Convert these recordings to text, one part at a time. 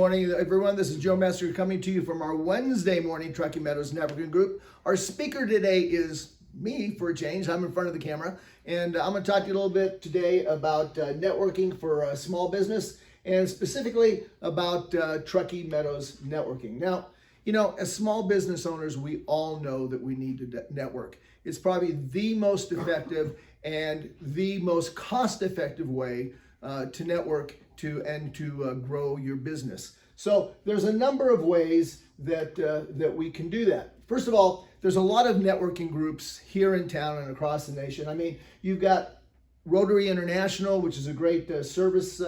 morning, everyone. This is Joe Master coming to you from our Wednesday morning Truckee Meadows Networking Group. Our speaker today is me, for a change. I'm in front of the camera, and I'm going to talk to you a little bit today about networking for small business, and specifically about Truckee Meadows networking. Now, you know, as small business owners, we all know that we need to network. It's probably the most effective and the most cost-effective way to network to grow your business. So there's a number of ways that we can do that. First of all, there's a lot of networking groups here in town and across the nation. I mean, you've got Rotary International, which is a great service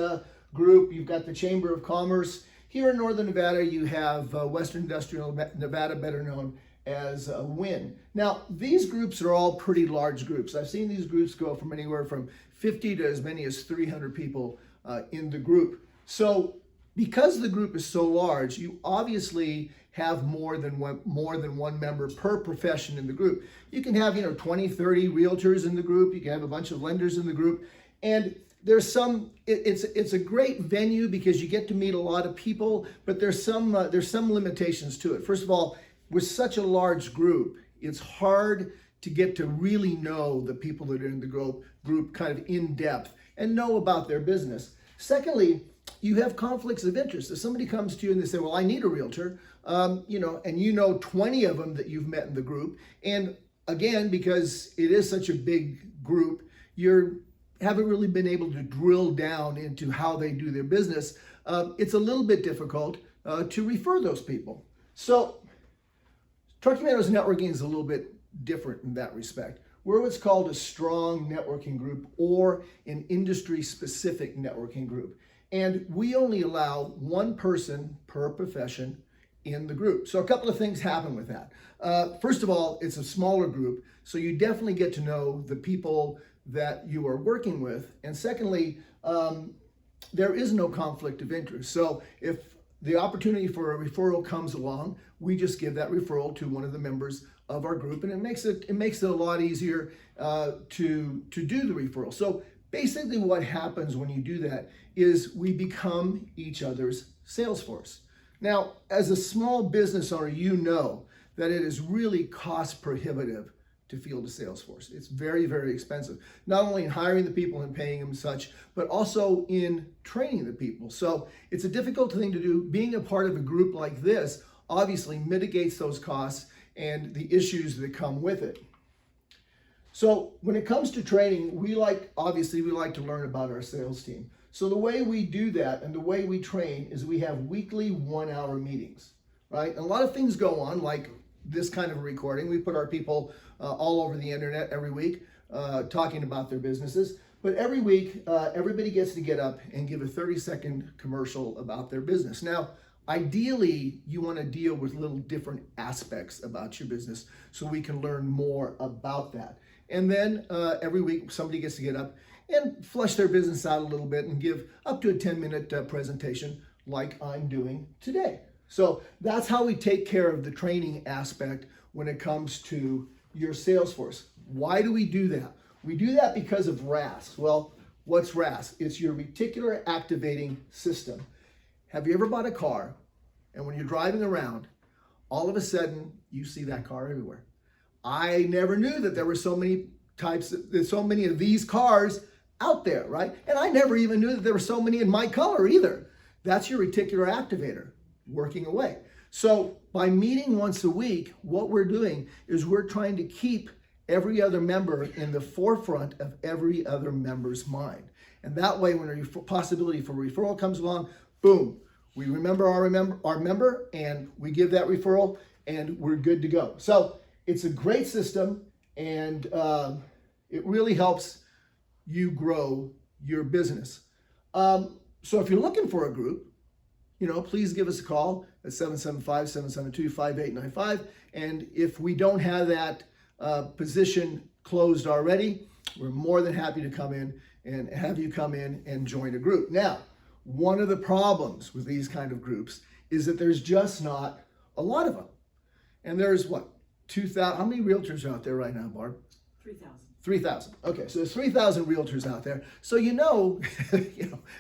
group. You've got the Chamber of Commerce. Here in Northern Nevada, you have Western Industrial Nevada, better known as WIN. Now, these groups are all pretty large groups. I've seen these groups go from anywhere from 50 to as many as 300 people in the group. So because the group is so large, you obviously have more than one member per profession in the group. You can have, 20, 30 realtors in the group. You can have a bunch of lenders in the group. And there's it's a great venue because you get to meet a lot of people, but there's some limitations to it. First of all, with such a large group, it's hard to get to really know the people that are in the group kind of in depth and know about their business. Secondly, you have conflicts of interest. If somebody comes to you and they say, well, I need a realtor, and 20 of them that you've met in the group, and again, because it is such a big group, you haven't really been able to drill down into how they do their business. It's a little bit difficult to refer those people. So Truckee Meadows networking is a little bit different in that respect. We're what's called a strong networking group or an industry-specific networking group. And we only allow one person per profession in the group. So a couple of things happen with that. First of all, it's a smaller group, so you definitely get to know the people that you are working with. And secondly, there is no conflict of interest. So if the opportunity for a referral comes along, we just give that referral to one of the members of our group, and it makes it a lot easier to do the referral. So basically what happens when you do that is we become each other's sales force. Now, as a small business owner, you know that it is really cost prohibitive to field a sales force. It's very, very expensive, not only in hiring the people and paying them such, but also in training the people. So it's a difficult thing to do. Being a part of a group like this obviously mitigates those costs and the issues that come with it. So when it comes to training, we like to learn about our sales team. So the way we do that and the way we train is we have weekly 1-hour meetings, right? And a lot of things go on, like this kind of a recording. We put our people all over the internet every week talking about their businesses. But every week, everybody gets to get up and give a 30-second commercial about their business. Now, ideally, you want to deal with little different aspects about your business so we can learn more about that. And then every week, somebody gets to get up and flesh their business out a little bit and give up to a 10-minute presentation like I'm doing today. So that's how we take care of the training aspect when it comes to your sales force. Why do we do that? We do that because of RAS. Well, what's RAS? It's your reticular activating system. Have you ever bought a car and when you're driving around, all of a sudden you see that car everywhere? I never knew that there were so many of these cars out there, right? And I never even knew that there were so many in my color either. That's your reticular activator working away. So by meeting once a week, what we're doing is we're trying to keep every other member in the forefront of every other member's mind. And that way, when a possibility for referral comes along, boom, we remember our member and we give that referral and we're good to go. So it's a great system, and it really helps you grow your business. So if you're looking for a group, please give us a call at 775-772-5895. And if we don't have that position closed already, we're more than happy to come in and have you come in and join a group. Now, one of the problems with these kind of groups is that there's just not a lot of them. And there's what, 2,000, how many realtors are out there right now, Barb? 3,000. 3,000. Okay, so there's 3,000 realtors out there. So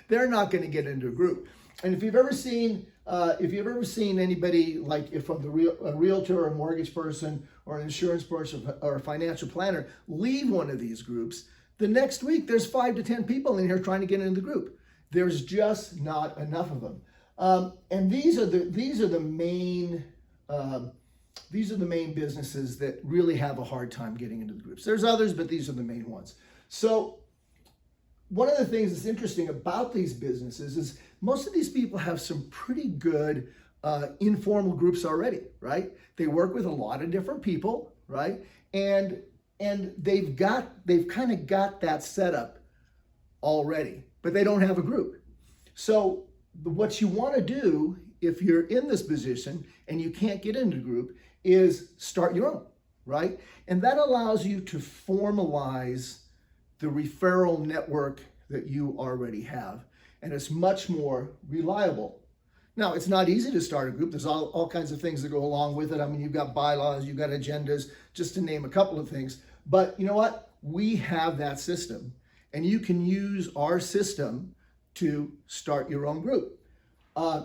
they're not going to get into a group. And if you've ever seen If you've ever seen anybody like if from a realtor or a mortgage person or an insurance person or a financial planner leave one of these groups, the next week there's 5 to 10 people in here trying to get into the group. There's just not enough of them. And these are the main businesses that really have a hard time getting into the groups. There's others, but these are the main ones. So one of the things that's interesting about these businesses is most of these people have some pretty good informal groups already, right? They work with a lot of different people, right? And they've kind of got that set up already, but they don't have a group. So what you want to do if you're in this position and you can't get into a group is start your own, right? And that allows you to formalize the referral network that you already have. And it's much more reliable. Now, it's not easy to start a group. There's all kinds of things that go along with it. I mean, you've got bylaws, you've got agendas, just to name a couple of things. But you know what? We have that system. And you can use our system to start your own group.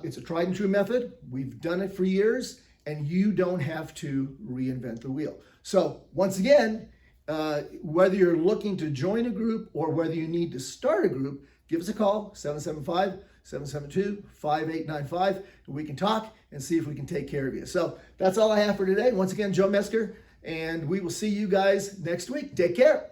It's a tried and true method. We've done it for years, and you don't have to reinvent the wheel. So once again, whether you're looking to join a group or whether you need to start a group, give us a call, 775-772-5895, and we can talk and see if we can take care of you. So that's all I have for today. Once again, Joe Metzger, and we will see you guys next week. Take care.